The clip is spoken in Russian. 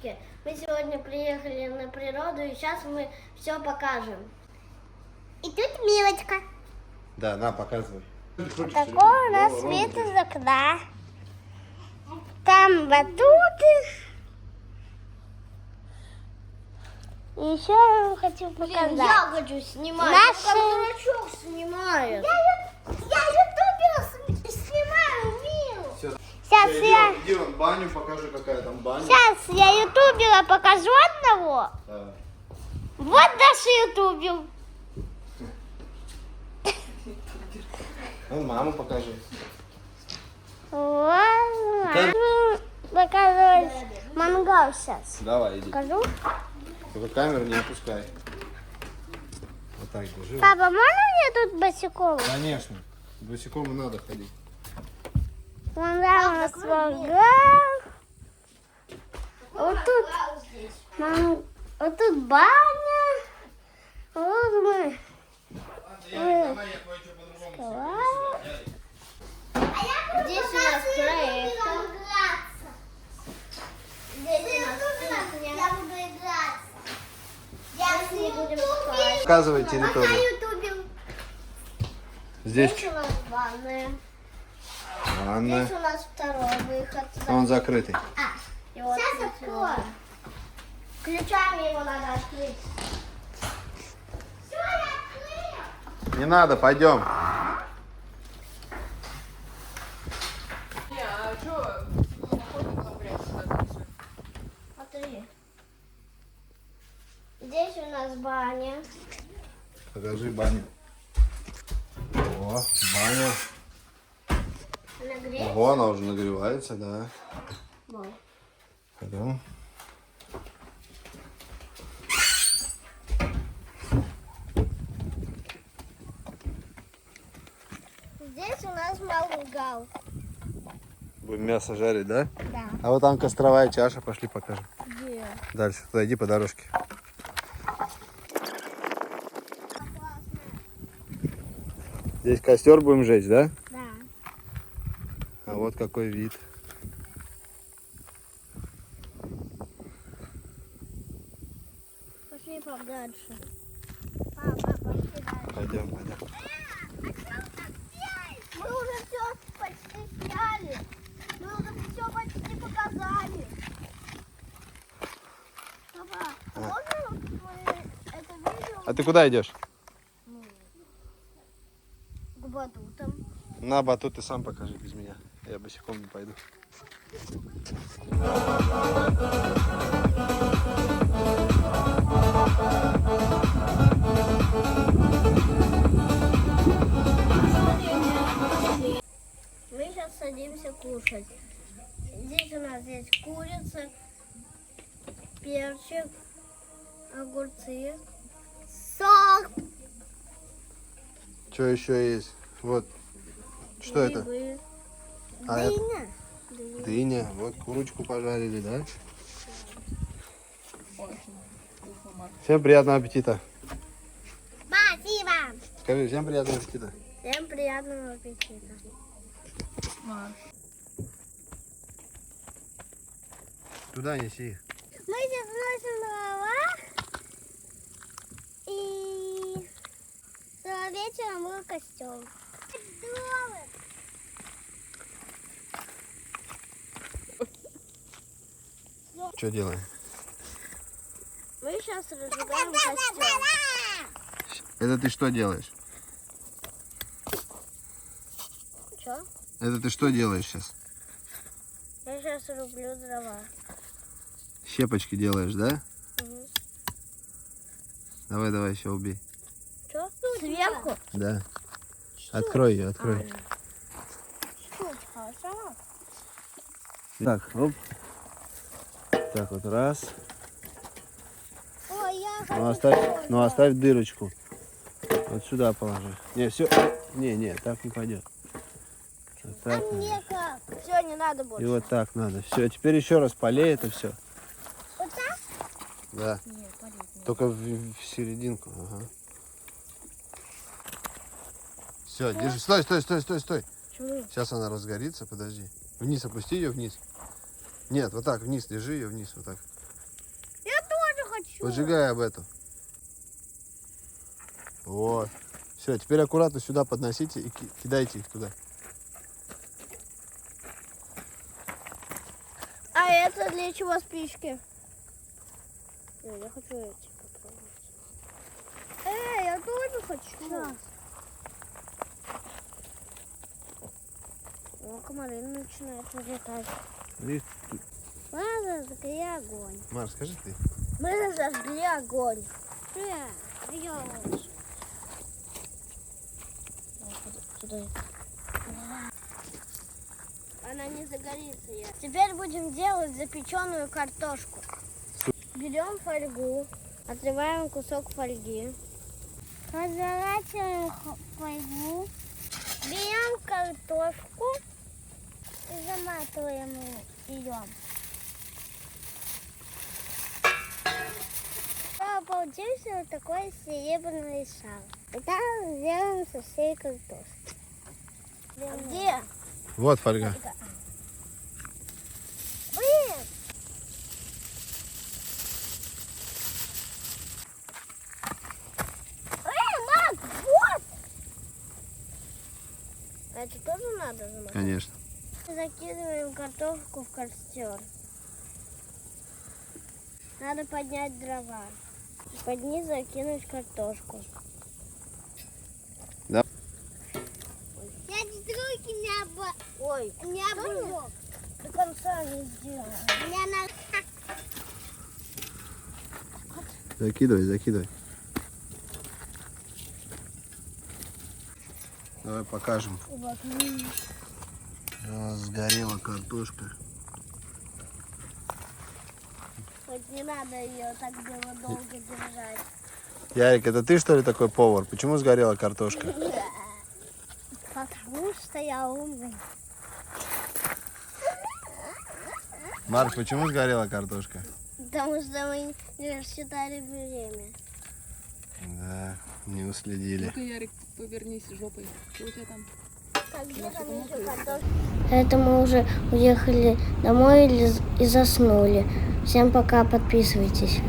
подписчики. Мы сегодня приехали на природу, и сейчас мы все покажем. И тут Милочка. Да, на, показывай. Такой у нас вид из окна. Там батуты. И еще я вам хочу показать. Я хочу снимать. Наши... дурачок снимает. Я ютубер снимаю, Мил. Сейчас я... Иди вон баню покажи, какая там баня. Сейчас я ютубера покажу одного. Да. Вот наш ютубер. Ну, маму покажи. Вот. Показывать мангал сейчас. Давай, иди. Покажу. Только камеру не опускай. Вот так держи. Папа, можно мне тут босиком? Конечно. Босиком надо ходить. Вон у нас мангал. Вот тут баня. Вот мы. Здесь у нас проектор. Здесь у нас кухня. Я буду играться. Здесь не будем спать. Показывай территорию. Здесь Здесь у нас ванная. ванна. Здесь у нас второй выход. Он закрытый. Сейчас открою. Ключами его надо открыть. Все, я открыла. Не надо, пойдем. Смотри. Здесь у нас баня. Покажи баню. О, баня. Нагреть. Ого, она уже нагревается, да. Вот. Пойдем. Здесь у нас мангал. Будем мясо жарить, да? Да. А вот там костровая чаша, пошли покажем. Где? Дальше, туда иди по дорожке. Здесь костер будем жечь, да? Да. А вот какой вид. Пошли подальше. Папа, пошли дальше. Пойдем, пойдем. Мы уже все почти сняли. Мы уже все почти показали. Папа, можно мы это видео А ты куда идешь? к батутам? На, батут ты сам покажи без меня. Я босиком не пойду. Мы сейчас садимся кушать. Здесь у нас есть курица, перчик, огурцы, сок, Что еще есть? Вот. Что это? грибы, А это? дыня. Дыня. Вот курочку пожарили, да? Всем приятного аппетита. Спасибо. Скажи, всем приятного аппетита. Всем приятного аппетита. Туда неси. Мы сейчас носим дрова, и скоро вечером будет костер. Что делаем? Мы сейчас разжигаем костер. Это ты что делаешь? Что? Это ты что делаешь сейчас? Я сейчас рублю дрова. Щепочки делаешь, да? Угу. Давай, давай, еще убей. Что? Сверху? Да. Открой ее, открой. Хорошо. Так, оп. Так вот, раз. Ой, я Ну оставь дырочку. Вот сюда положи. Не, все. Не, так не пойдет. Вот так надо. мне как? Все, не надо больше. И вот так надо. Все, теперь еще раз полей это все. Вот так? Да. Нет, полить. Только в серединку. Ага. Все, держи. Стой. Чего? Сейчас она разгорится, подожди. Вниз опусти ее вниз. Нет, вот так, вниз, держи ее вниз, вот так. Поджигай об эту. Вот. Все, теперь аккуратно сюда подносите и кидайте их туда. А это для чего спички? Ой, я хочу эти попробовать. Я тоже хочу. Сейчас. О, комары начинают вылетать. Мы зажгли огонь. Мар, скажи ты. Мы зажгли огонь. Она не загорится. Теперь будем делать запеченную картошку. Берем фольгу, отрываем кусок фольги. Разворачиваем фольгу. Берем картошку и заматываем ее. Получился вот такой серебряный шар. И там сделаем со всей картошки. Где? Вот фольга. Блин! Макс, вот! Это тоже надо замотать? Конечно. Закидываем картошку в костер. Надо поднять дрова. Под низ закинуть картошку. Да. Я руки не Ой, не обжег. До конца не сделала. Закидывай, закидывай. Давай покажем. Вот. Сгорела картошка. Хоть не надо ее так было долго держать. Ярик, это ты что ли такой повар? Почему сгорела картошка? Потому что я умный. Марк, почему сгорела картошка? Потому что мы не рассчитали время. Да, не уследили. Ну-ка, Ярик, повернись жопой. Что у тебя там? Это мы уже уехали домой и заснули. Всем пока, подписывайтесь.